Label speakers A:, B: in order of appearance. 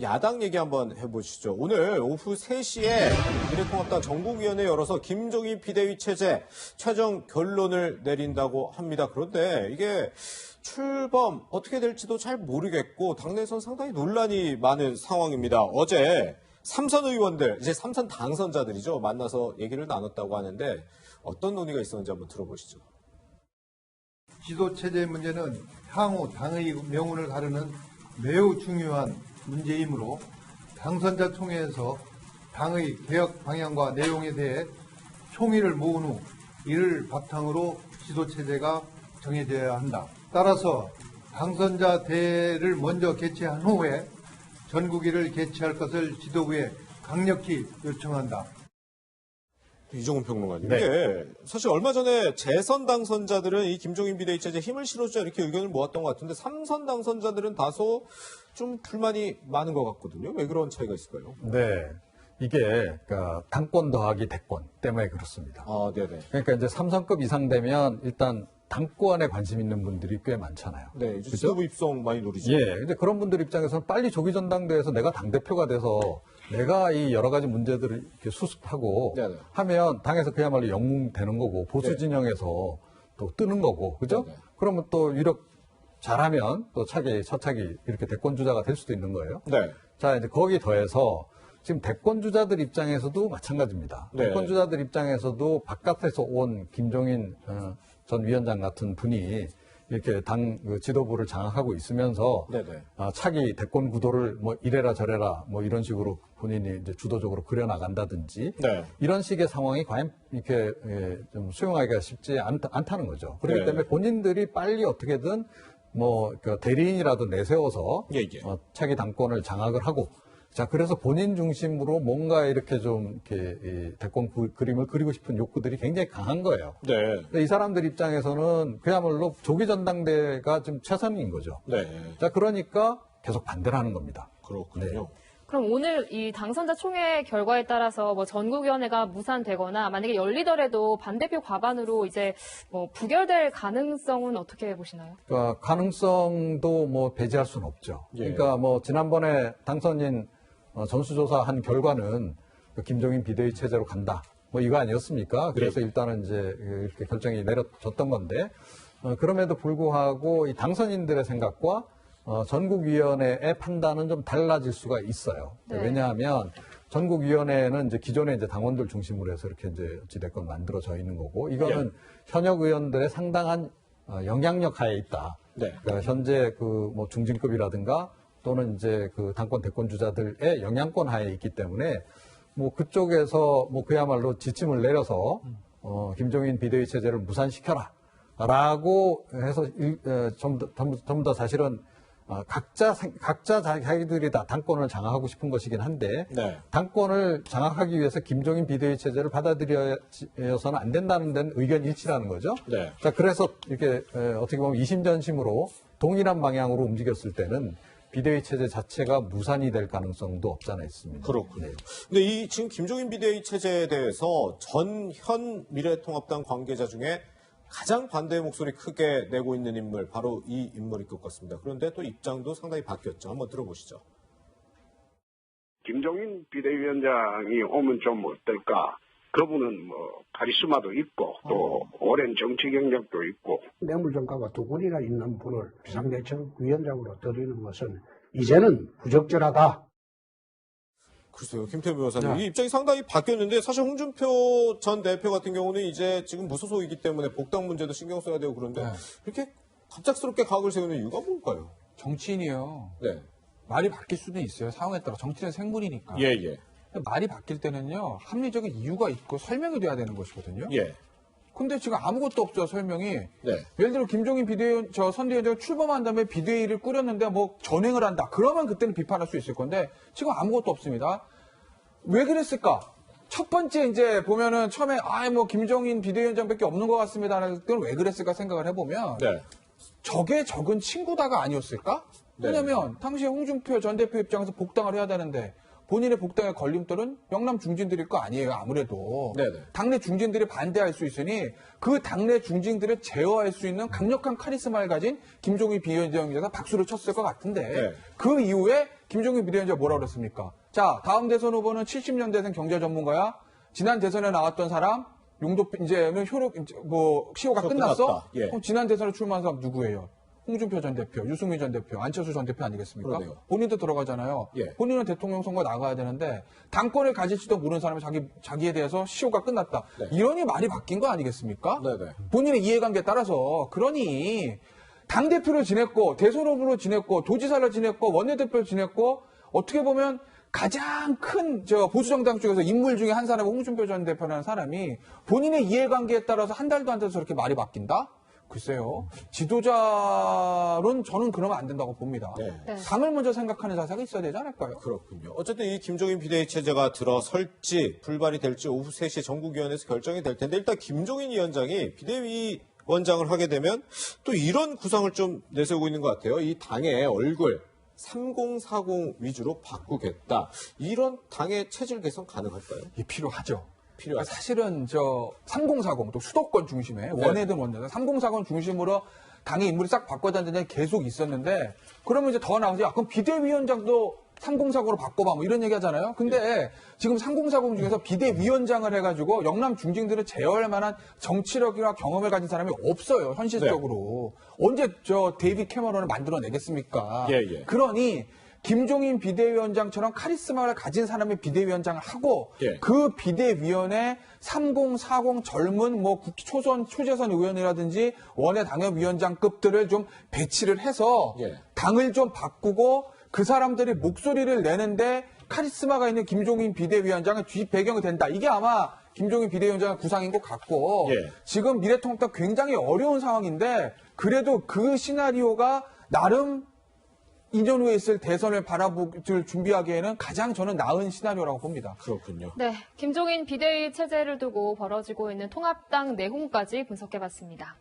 A: 야당 얘기 한번 해보시죠. 오늘 오후 3시에 미래통합당 전국위원회 열어서 김종인 비대위 체제 최종 결론을 내린다고 합니다. 그런데 이게 출범 어떻게 될지도 잘 모르겠고 당내에선 상당히 논란이 많은 상황입니다. 어제 삼선 의원들, 이제 삼선 당선자들이죠. 만나서 얘기를 나눴다고 하는데 어떤 논의가 있었는지 한번 들어보시죠.
B: 지도체제 문제는 향후 당의 명운을 가르는 매우 중요한 문제이므로 당선자 총회에서 당의 개혁 방향과 내용에 대해 총의를 모은 후 이를 바탕으로 지도체제가 정해져야 한다. 따라서 당선자 대회를 먼저 개최한 후에 전국위를 개최할 것을 지도부에 강력히 요청한다.
A: 이종훈 평론가님.
C: 네.
A: 이게 사실 얼마 전에 재선 당선자들은 이 김종인 비대위 체제에 힘을 실어주자 이렇게 의견을 모았던 것 같은데 삼선 당선자들은 다소 좀 불만이 많은 것 같거든요. 왜 그런 차이가 있을까요?
C: 네. 이게 그러니까 당권 더하기 대권 때문에 그렇습니다.
A: 아, 네네.
C: 그러니까 이제 3선급 이상 되면 일단 당권에 관심 있는 분들이 꽤 많잖아요.
A: 네, 이제
C: 그죠?
A: 지도부 입성 많이 노리죠.
C: 예. 이제 그런 분들 입장에서는 빨리 조기 전당대회에서 내가 당대표가 돼서 내가 이 여러 가지 문제들을 이렇게 수습하고
A: 네네.
C: 하면 당에서 그야말로 영웅 되는 거고 보수
A: 네.
C: 진영에서 또 뜨는 거고. 그죠?
A: 네네.
C: 그러면 또 유력 잘하면 또 차기 이렇게 대권 주자가 될 수도 있는 거예요.
A: 네.
C: 자, 이제 거기 더해서 지금 대권 주자들 입장에서도 마찬가지입니다.
A: 네.
C: 대권 주자들 입장에서도 바깥에서 온 김종인 전 위원장 같은 분이 이렇게 당 지도부를 장악하고 있으면서
A: 네네.
C: 차기 대권 구도를 뭐 이래라 저래라 뭐 이런 식으로 본인이 이제 주도적으로 그려나간다든지
A: 네.
C: 이런 식의 상황이 과연 이렇게 좀 수용하기가 쉽지 않다는 거죠. 그렇기
A: 네.
C: 때문에 본인들이 빨리 어떻게든 뭐 대리인이라도 내세워서
A: 예, 예.
C: 차기 당권을 장악을 하고 자 그래서 본인 중심으로 뭔가 이렇게 좀 이렇게 이 대권 그림을 그리고 싶은 욕구들이 굉장히 강한 거예요.
A: 네.
C: 근데 이 사람들 입장에서는 그야말로 조기 전당대회가 좀 최선인 거죠.
A: 네.
C: 자 그러니까 계속 반대를 하는 겁니다.
A: 그렇군요.
C: 네.
D: 그럼 오늘 이 당선자 총회 결과에 따라서 뭐 전국위원회가 무산되거나 만약에 열리더라도 반대표 과반으로 이제 뭐 부결될 가능성은 어떻게 보시나요?
C: 그러니까 가능성도 뭐 배제할 수는 없죠.
A: 예.
C: 그러니까 뭐 지난번에 당선인 전수조사한 결과는 김종인 비대위 체제로 간다. 뭐 이거 아니었습니까? 그래서
A: 네.
C: 일단은 이제 이렇게 결정이 내려졌던 건데 그럼에도 불구하고 이 당선인들의 생각과 전국위원회의 판단은 좀 달라질 수가 있어요.
D: 네.
C: 왜냐하면 전국위원회는 이제 기존의 이제 당원들 중심으로 해서 이렇게 이제 어찌됐건 만들어져 있는 거고 이거는 현역 의원들의 상당한 영향력 하에 있다.
A: 네.
C: 그러니까 현재 그 뭐 중진급이라든가 또는 이제 그 당권 대권 주자들의 영향권 하에 있기 때문에 뭐 그쪽에서 뭐 그야말로 지침을 내려서 김종인 비대위 체제를 무산시켜라라고 해서 전부 다 사실은 각자 자기들이 다 당권을 장악하고 싶은 것이긴 한데
A: 네.
C: 당권을 장악하기 위해서 김종인 비대위 체제를 받아들여서는 안 된다는 데는 의견 일치라는 거죠.
A: 네.
C: 자 그래서 이렇게 어떻게 보면 이심전심으로 동일한 방향으로 움직였을 때는 비대위 체제 자체가 무산이 될 가능성도 없잖아 있습니다.
A: 그렇군요.
C: 네.
A: 근데 이 지금 김종인 비대위 체제에 대해서 현 미래통합당 관계자 중에 가장 반대의 목소리 크게 내고 있는 인물 바로 이 인물일 것 같습니다. 그런데 또 입장도 상당히 바뀌었죠. 한번 들어보시죠.
E: 김종인 비대위원장이 오면 좀 어떨까? 그분은 뭐 카리스마도 있고 또 오랜 정치 경력도 있고
F: 뇌물정가가 두 분이나 있는 분을 비상대책위원장으로 들이는 것은 이제는 부적절하다.
A: 글쎄요, 김태우 변호사님.
C: 네.
A: 이 입장이 상당히 바뀌었는데 사실 홍준표 전 대표 같은 경우는 이제 지금 무소속이기 때문에 복당 문제도 신경 써야 되고 그런데 이렇게 갑작스럽게 각을 세우는 이유가 뭘까요?
G: 정치인이요.
A: 네.
G: 말이 바뀔 수는 있어요. 상황에 따라. 정치는 생물이니까.
A: 예, 예.
G: 말이 바뀔 때는요. 합리적인 이유가 있고 설명이 돼야 되는 것이거든요.
A: 예.
G: 근데 지금 아무것도 없죠. 설명이.
A: 네.
G: 예를 들어 김종인 선대위원장이 출범한 다음에 비대위를 꾸렸는데 뭐 전횡을 한다. 그러면 그때는 비판할 수 있을 건데 지금 아무것도 없습니다. 왜 그랬을까? 첫 번째 이제 보면은 처음에 뭐 김종인 비대위원장밖에 없는 것 같습니다. 그건 왜 그랬을까 생각을 해보면
A: 네.
G: 적의 적은 친구다가 아니었을까?
A: 네.
G: 왜냐면 당시에 홍준표 전 대표 입장에서 복당을 해야 되는데 본인의 복당의 걸림돌은 영남 중진들일 거 아니에요, 아무래도.
A: 네네.
G: 당내 중진들이 반대할 수 있으니 그 당내 중진들을 제어할 수 있는 강력한 카리스마를 가진 김종인 비대위원장에서 박수를 쳤을 것 같은데
A: 네.
G: 그 이후에 김종인 비대위원장이 뭐라 그랬습니까? 자, 다음 대선 후보는 70년 대선 경제 전문가야. 지난 대선에 나왔던 사람 용도 이제는 시효가
A: 시효
G: 끝났어?
A: 끝났다. 예.
G: 그럼 지난 대선에 출마한 사람 누구예요? 홍준표 전 대표, 유승민 전 대표, 안철수 전 대표 아니겠습니까?
A: 그러네요.
G: 본인도 들어가잖아요.
A: 예.
G: 본인은 대통령 선거 나가야 되는데 당권을 가질지도 모르는 사람이 자기에 대해서 시효가 끝났다.
A: 네.
G: 이러니 말이 바뀐 거 아니겠습니까?
A: 네네.
G: 본인의 이해관계에 따라서 그러니 당대표를 지냈고 대선 후보로 지냈고 도지사를 지냈고 원내대표를 지냈고 어떻게 보면 가장 큰 보수정당 쪽에서 인물 중에 한 사람이 홍준표 전 대표라는 사람이 본인의 이해관계에 따라서 한 달도 안 돼서 저렇게 말이 바뀐다? 글쎄요. 지도자론 저는 그러면 안 된다고 봅니다.
A: 네.
D: 네.
G: 당을 먼저 생각하는 자세가 있어야 되지 않을까요?
A: 그렇군요. 어쨌든 이 김종인 비대위 체제가 들어설지 불발이 될지 오후 3시에 전국위원회에서 결정이 될 텐데 일단 김종인 위원장이 비대위 원장을 하게 되면 또 이런 구상을 좀 내세우고 있는 것 같아요. 이 당의 얼굴 3040 위주로 바꾸겠다. 이런 당의 체질 개선 가능할까요?
G: 필요하죠.
A: 필요하죠.
G: 사실은 3040, 또 수도권 중심에 원내든 원내든 3040 중심으로 당의 인물이 싹 바꿔다니는 게 계속 있었는데 그러면 이제 더 나아가서 그럼 비대위원장도 3040으로 바꿔봐 뭐 이런 얘기 하잖아요. 근데 지금 3040 중에서 비대위원장을 해가지고 영남 중진들을 제어할 만한 정치력이나 경험을 가진 사람이 없어요. 현실적으로. 언제 데이빗 캐머런을 만들어내겠습니까?
A: 예.
G: 그러니 김종인 비대위원장처럼 카리스마를 가진 사람이 비대위원장을 하고
A: 예.
G: 그 비대위원회 3040 젊은 초재선 의원이라든지 원외 당협위원장급들을 좀 배치를 해서
A: 예.
G: 당을 좀 바꾸고 그 사람들이 목소리를 내는데 카리스마가 있는 김종인 비대위원장의 뒷 배경이 된다. 이게 아마 김종인 비대위원장의 구상인 것 같고
A: 예.
G: 지금 미래통합당 굉장히 어려운 상황인데 그래도 그 시나리오가 나름 2년 후에 있을 대선을 바라볼 준비하기에는 가장 저는 나은 시나리오라고 봅니다.
A: 그렇군요.
D: 네, 김종인 비대위 체제를 두고 벌어지고 있는 통합당 내홍까지 분석해봤습니다.